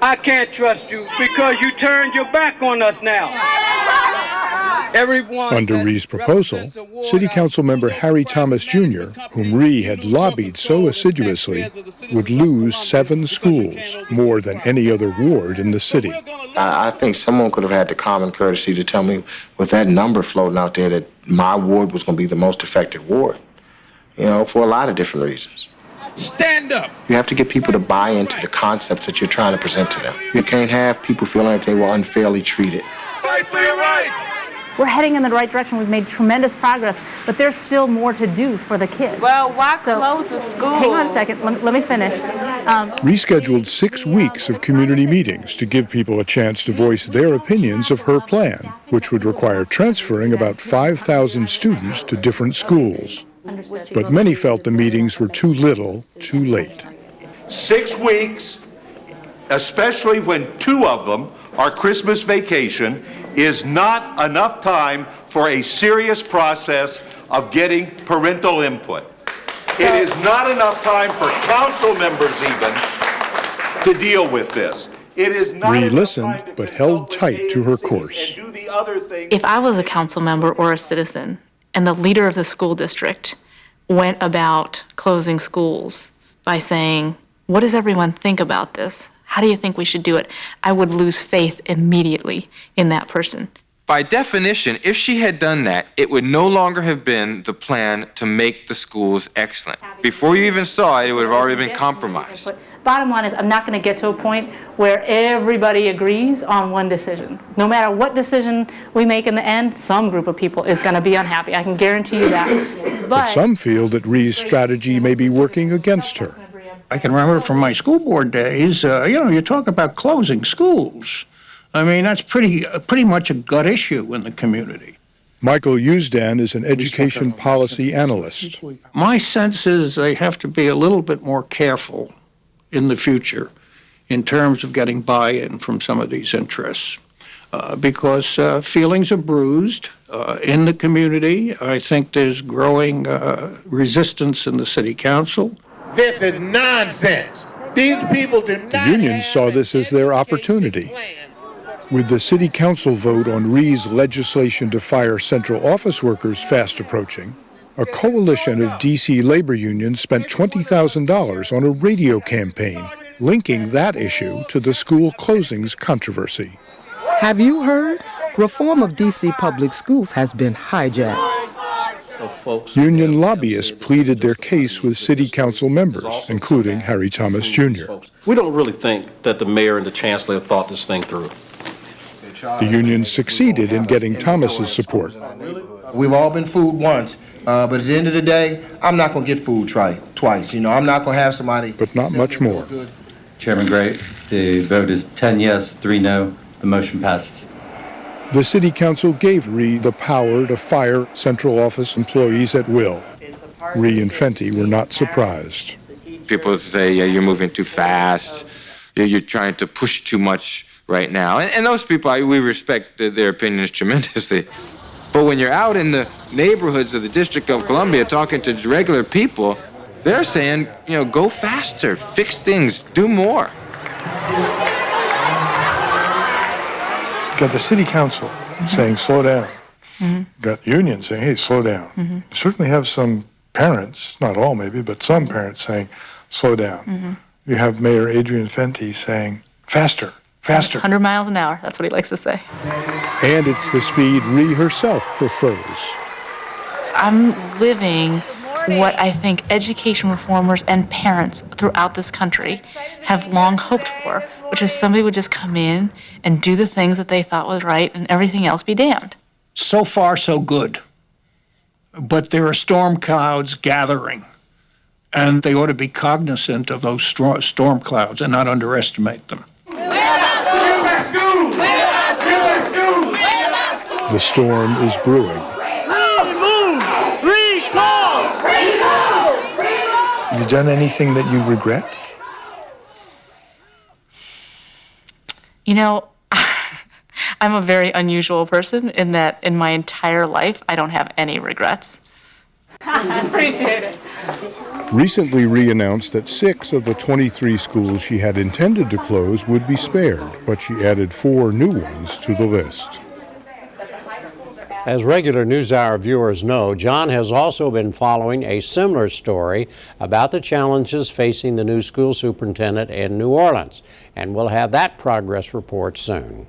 I can't trust you because you turned your back on us now. Under Rhee's proposal, City Council member Harry Thomas Jr., whom Rhee had lobbied so assiduously, would lose 7 schools, more than any other ward in the city. I think someone could have had the common courtesy to tell me with that number floating out there that my ward was going to be the most affected ward, for a lot of different reasons. Stand up. You have to get people to buy into the concepts that you're trying to present to them. You can't have people feeling like they were unfairly treated. Fight for your rights. We're heading in the right direction. We've made tremendous progress, but there's still more to do for the kids. Well, why close the school? Hang on a second. Let me finish. Rescheduled 6 weeks of community meetings to give people a chance to voice their opinions of her plan, which would require transferring about 5,000 students to different schools. But many felt the meetings were too little, too late. 6 weeks, especially when 2 of them are Christmas vacation, is not enough time for a serious process of getting parental input. It is not enough time for council members even to deal with this. It is not. Rhee listened, but held tight to her course. If I was a council member or a citizen, and the leader of the school district went about closing schools by saying, what does everyone think about this? How do you think we should do it? I would lose faith immediately in that person. By definition, if she had done that, it would no longer have been the plan to make the schools excellent. Before you even saw it, it would have already been compromised. Bottom line is, I'm not going to get to a point where everybody agrees on one decision. No matter what decision we make in the end, some group of people is going to be unhappy. I can guarantee you that. But some feel that Rhee's strategy may be working against her. I can remember from my school board days, you talk about closing schools. I mean, that's pretty much a gut issue in the community. Michael Usdan is an education policy analyst. My sense is they have to be a little bit more careful in the future in terms of getting buy-in from some of these interests because feelings are bruised in the community. I think there's growing resistance in the city council. This is nonsense. These people do not. The unions saw this as their opportunity. With the city council vote on Rhee's legislation to fire central office workers fast approaching, a coalition of D.C. labor unions spent $20,000 on a radio campaign linking that issue to the school closings controversy. Have you heard? Reform of D.C. public schools has been hijacked. Union lobbyists pleaded their case with city council members, including Harry Thomas Jr. We don't really think that the mayor and the chancellor have thought this thing through. The union succeeded in getting Thomas's support. We've all been fooled once, but at the end of the day, I'm not going to get fooled twice. I'm not going to have somebody... But not much more. Chairman Gray, the vote is 10 yes, 3 no. The motion passes. The city council gave Rhee the power to fire central office employees at will. Rhee and Fenty were not surprised. People say, yeah, you're moving too fast. You're trying to push too much right now. And those people, we respect their opinions tremendously. But when you're out in the neighborhoods of the District of Columbia talking to regular people, they're saying, go faster, fix things, do more. Got the city council saying, slow down. Got unions saying, hey, slow down. You certainly have some parents, not all maybe, but some parents saying, slow down. You have Mayor Adrian Fenty saying, faster, faster. 100 miles an hour, that's what he likes to say. And it's the speed Rhee herself prefers. I'm living what I think education reformers and parents throughout this country have long hoped for, which is somebody would just come in and do the things that they thought was right and everything else be damned. So far, so good. But there are storm clouds gathering, and they ought to be cognizant of those storm clouds and not underestimate them. The storm is brewing. Have you done anything that you regret? I'm a very unusual person in that in my entire life, I don't have any regrets. Appreciate it. Recently Rhee announced that 6 of the 23 schools she had intended to close would be spared, but she added 4 new ones to the list. As regular NewsHour viewers know, John has also been following a similar story about the challenges facing the new school superintendent in New Orleans, and we'll have that progress report soon.